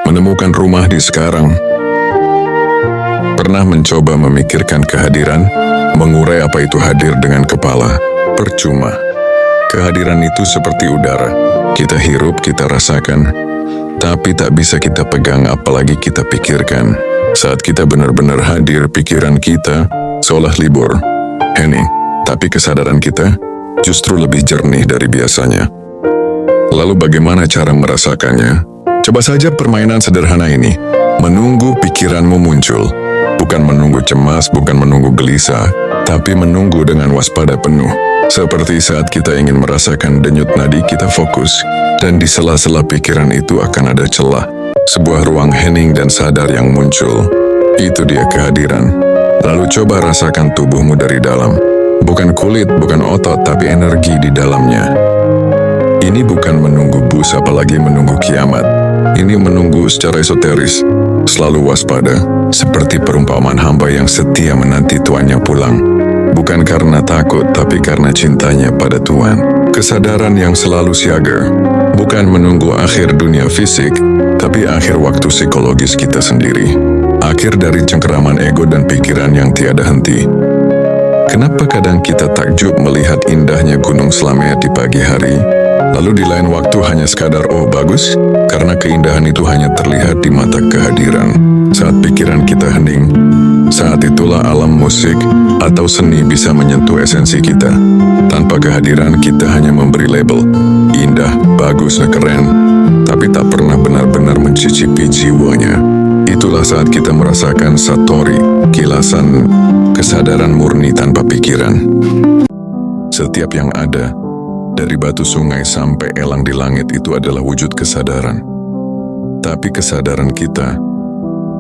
menemukan rumah di sekarang. Pernah mencoba memikirkan kehadiran, mengurai apa itu hadir dengan kepala? Percuma. Kehadiran itu seperti udara. Kita hirup, kita rasakan, tapi tak bisa kita pegang apalagi kita pikirkan. Saat kita benar-benar hadir, pikiran kita seolah libur, hening, tapi kesadaran kita justru lebih jernih dari biasanya. Lalu bagaimana cara merasakannya? Coba saja permainan sederhana ini. Menunggu pikiranmu muncul. Bukan menunggu cemas, bukan menunggu gelisah, tapi menunggu dengan waspada penuh. Seperti saat kita ingin merasakan denyut nadi, kita fokus, dan di sela-sela pikiran itu akan ada celah. Sebuah ruang hening dan sadar yang muncul. Itu dia kehadiran. Lalu coba rasakan tubuhmu dari dalam. Bukan kulit, bukan otot, tapi energi di dalamnya. Ini bukan menunggu bus, apalagi menunggu kiamat. Ini menunggu secara esoteris, selalu waspada, seperti perumpamaan hamba yang setia menanti tuannya pulang. Bukan karena takut, tapi karena cintanya pada Tuhan. Kesadaran yang selalu siaga, bukan menunggu akhir dunia fisik, tapi akhir waktu psikologis kita sendiri. Akhir dari cengkeraman ego dan pikiran yang tiada henti. Kenapa kadang kita takjub melihat indahnya Gunung Slamet di pagi hari, lalu di lain waktu hanya sekadar oh bagus? Karena keindahan itu hanya terlihat di mata kehadiran. Saat pikiran kita hening, saat itulah alam musik atau seni bisa menyentuh esensi kita. Tanpa kehadiran kita hanya memberi label, indah, bagus, keren, tapi tak pernah benar-benar mencicipi jiwanya. Itulah saat kita merasakan satori, kilasan kesadaran murni tanpa pikiran. Setiap yang ada, dari batu sungai sampai elang di langit, itu adalah wujud kesadaran. Tapi kesadaran kita,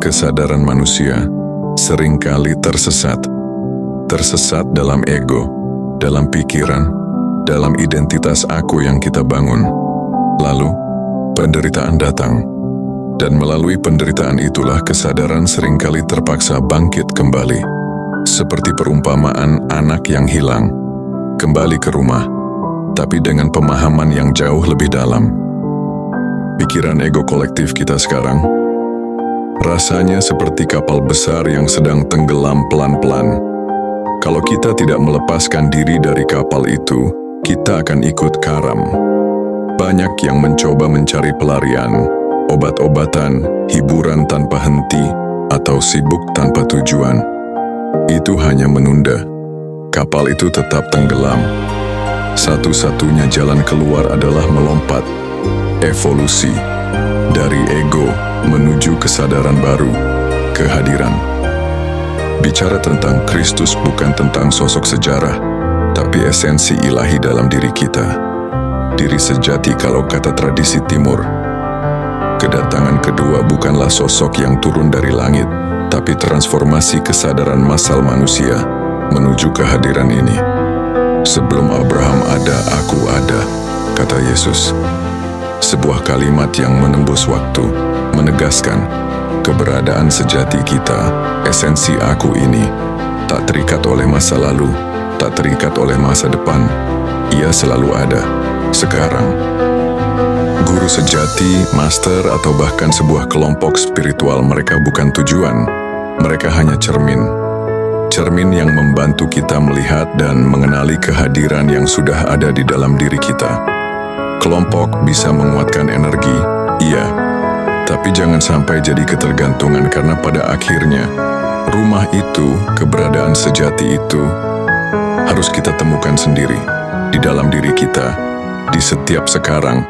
kesadaran manusia, seringkali tersesat. Tersesat dalam ego, dalam pikiran, dalam identitas aku yang kita bangun. Lalu, penderitaan datang. Dan melalui penderitaan itulah kesadaran seringkali terpaksa bangkit kembali. Seperti perumpamaan anak yang hilang, kembali ke rumah, tapi dengan pemahaman yang jauh lebih dalam. Pikiran ego kolektif kita sekarang, rasanya seperti kapal besar yang sedang tenggelam pelan-pelan. Kalau kita tidak melepaskan diri dari kapal itu, kita akan ikut karam. Banyak yang mencoba mencari pelarian, obat-obatan, hiburan tanpa henti, atau sibuk tanpa tujuan. Itu hanya menunda. Kapal itu tetap tenggelam. Satu-satunya jalan keluar adalah melompat. Evolusi. Dari ego menuju kesadaran baru, kehadiran. Bicara tentang Kristus bukan tentang sosok sejarah, tapi esensi ilahi dalam diri kita. Diri sejati kalau kata tradisi timur. Kedatangan kedua bukanlah sosok yang turun dari langit, tapi transformasi kesadaran massal manusia menuju kehadiran ini. Sebelum Abraham ada, aku ada, kata Yesus. Sebuah kalimat yang menembus waktu, menegaskan keberadaan sejati kita, esensi aku ini, tak terikat oleh masa lalu, tak terikat oleh masa depan. Ia selalu ada, sekarang. Guru sejati, master, atau bahkan sebuah kelompok spiritual, mereka bukan tujuan, mereka hanya cermin. Cermin yang membantu kita melihat dan mengenali kehadiran yang sudah ada di dalam diri kita. Kelompok bisa menguatkan energi, iya, tapi jangan sampai jadi ketergantungan, karena pada akhirnya, rumah itu, keberadaan sejati itu, harus kita temukan sendiri, di dalam diri kita, di setiap sekarang,